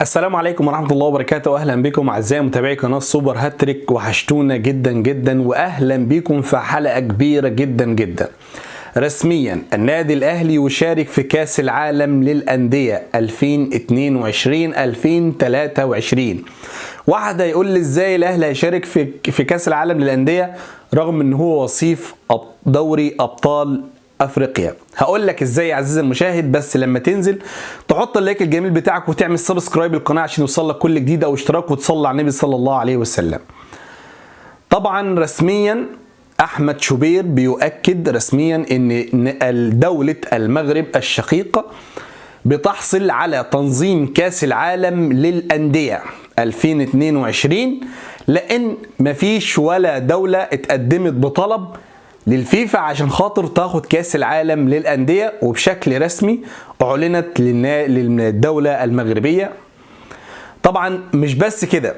السلام عليكم ورحمة الله وبركاته. أهلا بكم أعزائي متابعي قناة سوبر هاتريك، وحشتونا جدا جدا وأهلا بكم في حلقة كبيرة جدا جدا. رسميا النادي الأهلي يشارك في كأس العالم للأندية 2022-2023. واحد هيقول لي ازاي الأهلي هيشارك في كأس العالم للأندية رغم ان هو وصيف دوري أبطال افريقيا؟ هقول لك ازاي يا عزيزي المشاهد، بس لما تنزل تحط اللايك الجميل بتاعك وتعمل سبسكرايب للقناه عشان يوصلك كل جديد، او اشتراك وتصلي على النبي صلى الله عليه وسلم. طبعا رسميا احمد شوبير بيؤكد رسميا ان دولة المغرب الشقيقة بتحصل على تنظيم كاس العالم للأندية 2022، لان مفيش ولا دولة اتقدمت بطلب للفيفا عشان خاطر تاخد كاس العالم للأندية، وبشكل رسمي اعلنت للدولة المغربية. طبعا مش بس كده،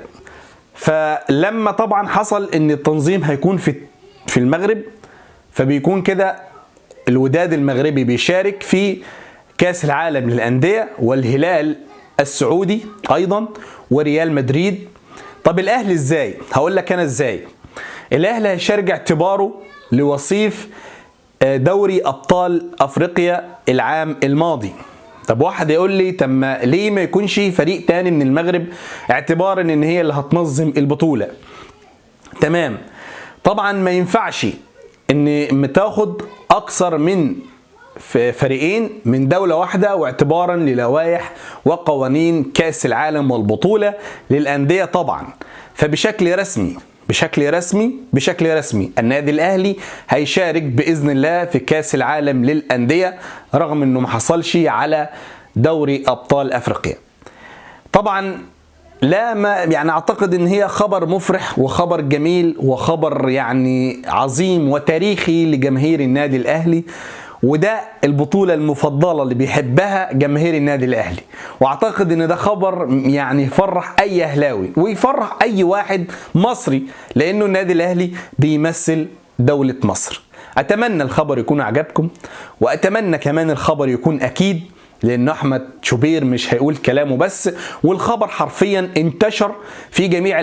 فلما طبعا حصل ان التنظيم هيكون في المغرب، فبيكون كده الوداد المغربي بيشارك في كاس العالم للأندية، والهلال السعودي ايضا، وريال مدريد. طب الاهلي ازاي؟ هقول لك انا ازاي. الاهلي هيشارك اعتباره لوصيف دوري ابطال افريقيا العام الماضي. طب واحد يقول لي طب ليه ما يكونش فريق تاني من المغرب اعتبارا ان هي اللي هتنظم البطولة؟ تمام، طبعا ما ينفعش ان تاخد اكثر من فريقين من دولة واحدة، واعتبارا للوائح وقوانين كأس العالم والبطولة للأندية طبعا. فبشكل رسمي النادي الأهلي هيشارك بإذن الله في كأس العالم للأندية رغم انه ما حصلش على دوري أبطال أفريقيا. طبعا لا، ما يعني اعتقد ان هي خبر مفرح وخبر جميل وخبر يعني عظيم وتاريخي لجماهير النادي الأهلي، وده البطولة المفضلة اللي بيحبها جماهير النادي الأهلي. واعتقد ان ده خبر يعني يفرح اي اهلاوي ويفرح اي واحد مصري، لانه النادي الأهلي بيمثل دولة مصر. اتمنى الخبر يكون عجبكم، واتمنى كمان الخبر يكون اكيد، لان احمد شوبير مش هيقول كلامه بس، والخبر حرفيا انتشر في جميع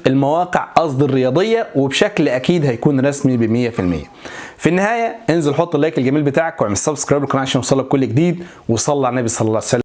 المواقع الرياضيه، وبشكل اكيد هيكون رسمي ب100%. في النهايه انزل حط اللايك الجميل بتاعك واعمل سبسكرايب للقناه عشان يوصلك كل جديد، وصلي على النبي صلى الله عليه وسلم.